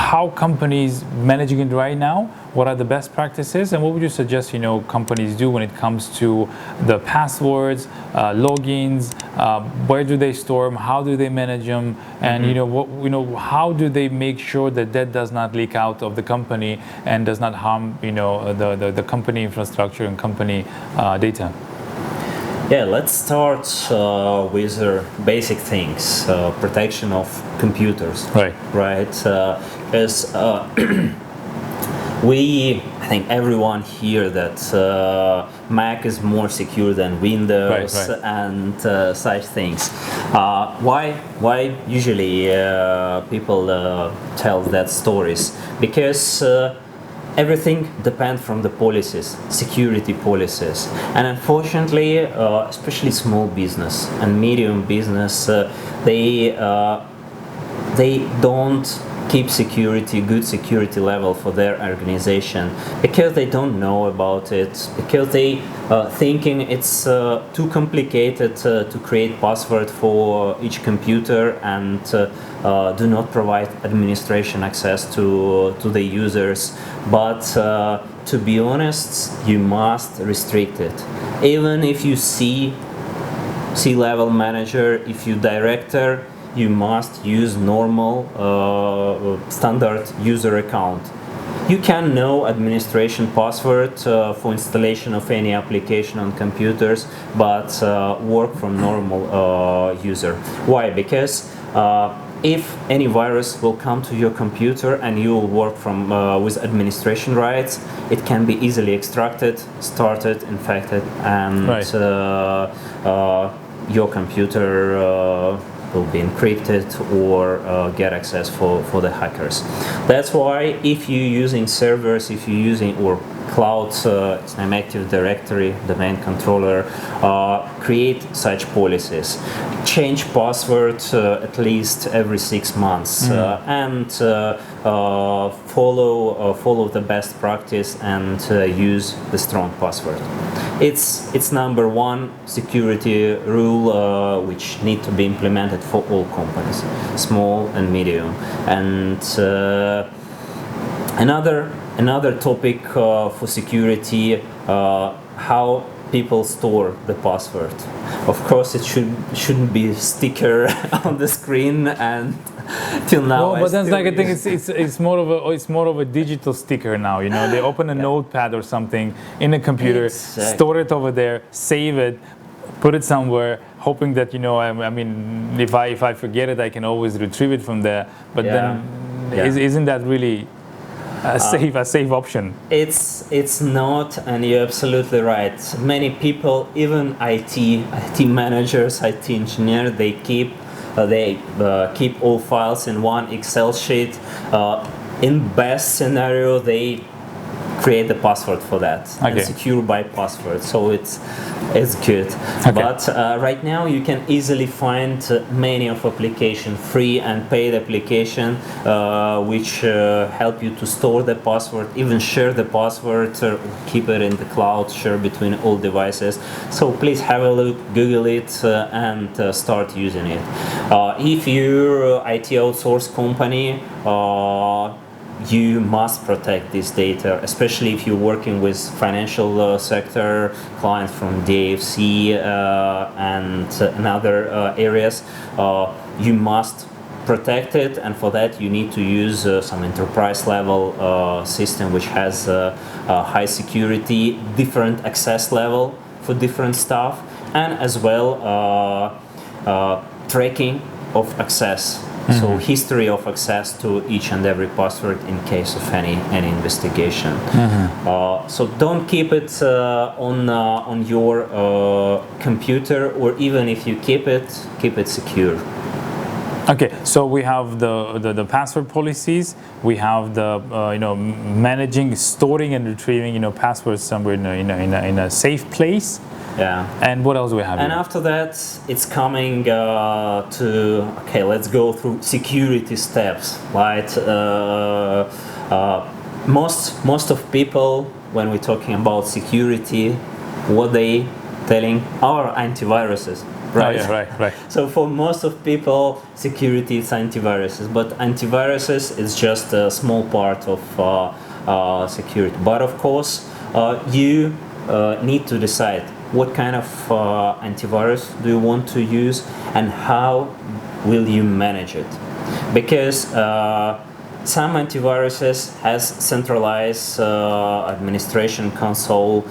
how companies managing it right now? What are the best practices, and what would you suggest companies do when it comes to the passwords, logins? Where do they store them? How do they manage them? And how do they make sure that does not leak out of the company and does not harm the company infrastructure and company data? Yeah, let's start with basic things, protection of computers. Right. Because I think everyone here that Mac is more secure than Windows, right. and such things. Why usually people tell that stories? Because everything depends from the policies, security policies, and unfortunately, especially small business and medium business, they don't keep good security level for their organization because they don't know about it, because they thinking it's too complicated to create password for each computer and do not provide administration access to the users. But to be honest, you must restrict it. Even if you C-level manager, if you director, you must use normal standard user account. You can know administration password for installation of any application on computers, but work from normal user. Why? Because if any virus will come to your computer and you will work from with administration rights, it can be easily extracted, started, infected, and your computer will be encrypted or get access for the hackers. That's why if you're using servers, if you're using or cloud, Active Directory, domain controller, create such policies. Change password at least every 6 months and follow the best practice and use the strong password. It's number one security rule which need to be implemented for all companies, small and medium. And another topic for security, how people store the password. Of course, it shouldn't be a sticker on the screen, and till now. Well, but that's like I think it's more of a digital sticker now. They open a notepad or something in a computer, store it over there, save it, put it somewhere, hoping that I mean, if I forget it, I can always retrieve it from there. But then, isn't that really a safe option? It's not, and you're absolutely right. Many people, even IT managers, IT engineers, they keep all files in one Excel sheet. In best scenario, they create the password for that and secure by password, so it's good. But right now you can easily find many of application, free and paid application, which help you to store the password, even share the password, keep it in the cloud, share between all devices. So please have a look, Google it, and start using it. If you're IT outsource company, you must protect this data, especially if you're working with financial sector clients from DFC and other areas. You must protect it, and for that you need to use some enterprise level system which has high security, different access level for different stuff, and as well tracking of access. So history of access to each and every password in case of any investigation. So don't keep it on your computer, or even if you keep it secure. Okay, so we have the password policies. We have the managing, storing, and retrieving passwords somewhere in a safe place. Yeah. And what else do we have? And after that, it's coming to let's go through security steps. Right. Most of people, when we're talking about security, what they telling our antiviruses. right? Oh, yeah, right. So for most of people, security is antiviruses, but antiviruses is just a small part of security. But of course, you need to decide what kind of antivirus do you want to use and how will you manage it, because some antiviruses has centralized administration console.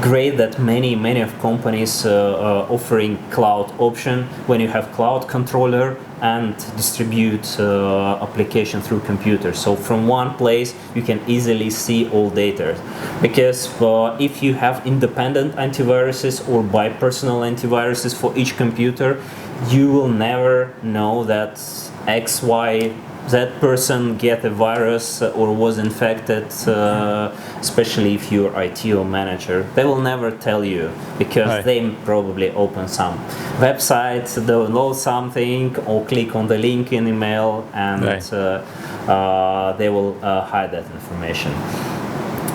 Great that many of companies offering cloud option when you have cloud controller and distribute application through computer. So from one place you can easily see all data, because if you have independent antiviruses or bi-personal antiviruses for each computer, you will never know that XY that person get a virus or was infected, especially if you're IT or manager. They will never tell you, because they probably open some website, download something, or click on the link in email, and they will hide that information.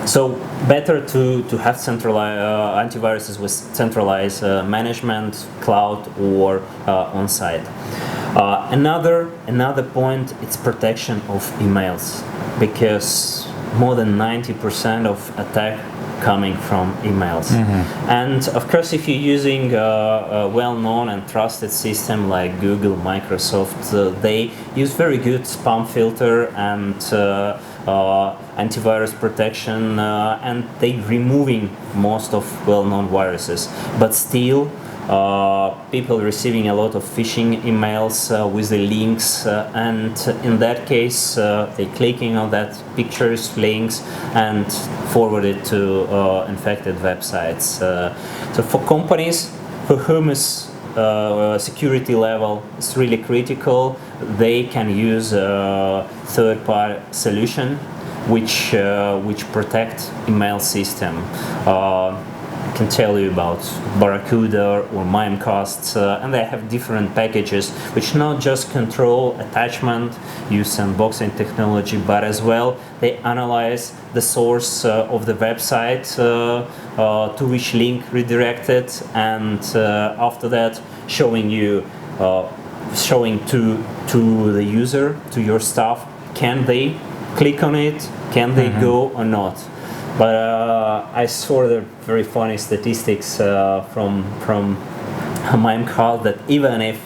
So better to have centralized antiviruses with centralized management, cloud or on-site. Another point, it's protection of emails, because more than 90% of attack coming from emails. And of course, if you're using a well-known and trusted system like Google, Microsoft, they use very good spam filter and antivirus protection, and they removing most of well-known viruses. But still, people receiving a lot of phishing emails with the links, and in that case they clicking on that pictures, links, and forward it to infected websites. So for companies for whom is security level is really critical, they can use a third-party solution which protect email system. I can tell you about Barracuda or Mimecast, and they have different packages which not just control attachment, use sandboxing technology, but as well they analyze the source of the website to which link redirected, and after that showing to the user, to your staff, can they click on it, can they go or not. But I saw the very funny statistics from Mimecast that even if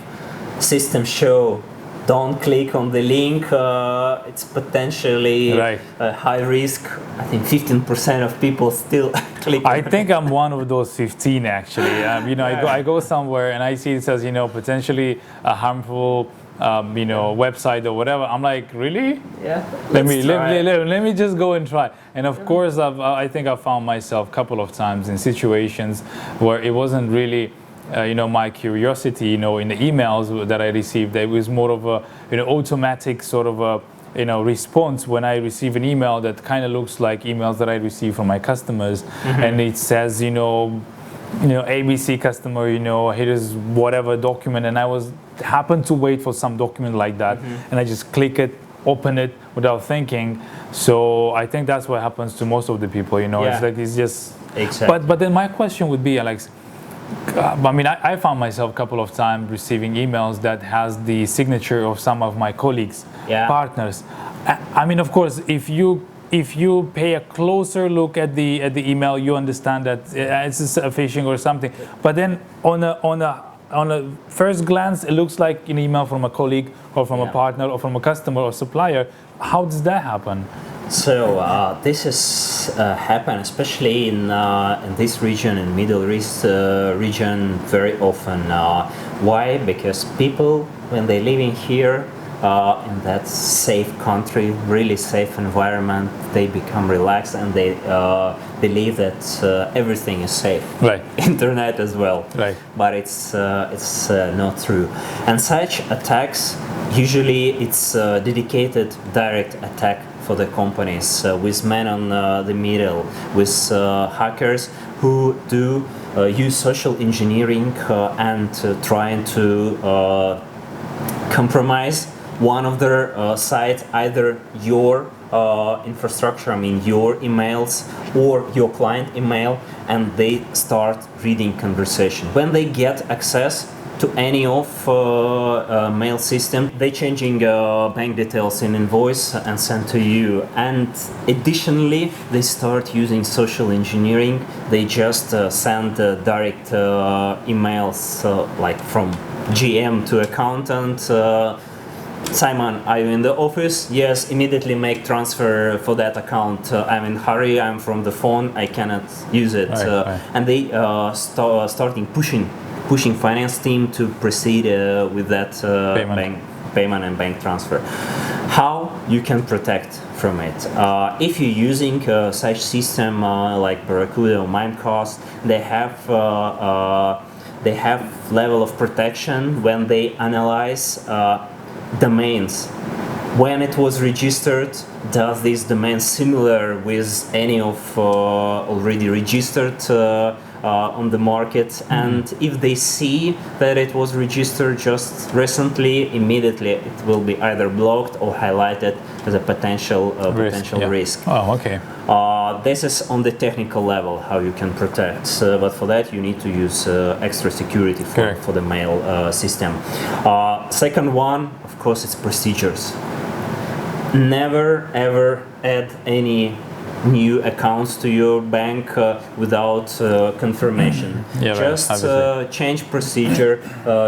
systems show don't click on the link, it's potentially a high risk. I think 15% of people still click. I think I'm one of those 15 actually. I go somewhere and I see it says potentially a harmful website or whatever. I'm like, really? Yeah. Let me just go and try. And of course, I think I found myself a couple of times in situations where it wasn't really, my curiosity, in the emails that I received. It was more of a, automatic sort of a, response when I receive an email that kind of looks like emails that I receive from my customers, and it says, ABC customer, here is whatever document, and I happened to wait for some document like that, and I just click it, open it without thinking. So I think that's what happens to most of the people, It's like it's just. Exactly. But then my question would be, Alex, I found myself a couple of times receiving emails that has the signature of some of my colleagues, partners. Of course, if you pay a closer look at the email, you understand that it's a phishing or something. But then on a first glance, it looks like an email from a colleague or from a partner or from a customer or supplier. How does that happen? So this has happened, especially in this region, in Middle East region, very often. Why? Because people, when they living here, in that safe country, really safe environment, they become relaxed and they believe that everything is safe. Right. Internet as well. Right. But it's not true. And such attacks, usually it's dedicated direct attack for the companies with men on the middle, with hackers who do use social engineering and trying to compromise one of their sites, either your infrastructure, I mean your emails or your client email, and they start reading conversation. When they get access to any of mail system, they changing bank details in invoice and send to you. And additionally, they start using social engineering. They just send direct emails like from GM to accountant. Simon, are you in the office? Yes, immediately make transfer for that account. I'm in hurry, I'm from the phone, I cannot use it. Right. And they starting pushing finance team to proceed with that payment and bank transfer. How you can protect from it? If you're using such system like Barracuda or Mimecast, they have level of protection when they analyze domains. When it was registered, does this domain similar with any of already registered on the market? And if they see that it was registered just recently, immediately it will be either blocked or highlighted as a potential risk. Oh, okay. This is on the technical level how you can protect, but for that you need to use extra security for the mail system. Second one, of course, it's procedures. Never ever add any new accounts to your bank without confirmation. Just change procedure,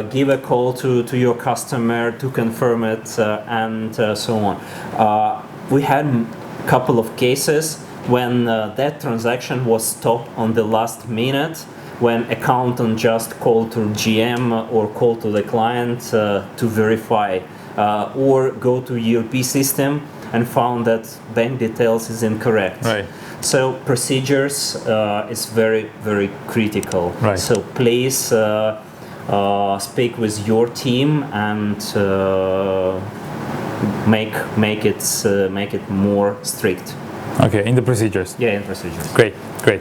give a call to your customer to confirm it, and so on. We had a couple of cases when that transaction was stopped on the last minute, when accountant just called to GM or called to the client to verify, or go to ERP system and found that bank details is incorrect. Right. So procedures is very, very critical. Right. So please speak with your team and make it more strict. Okay, in the procedures. Yeah, in procedures. Great, great.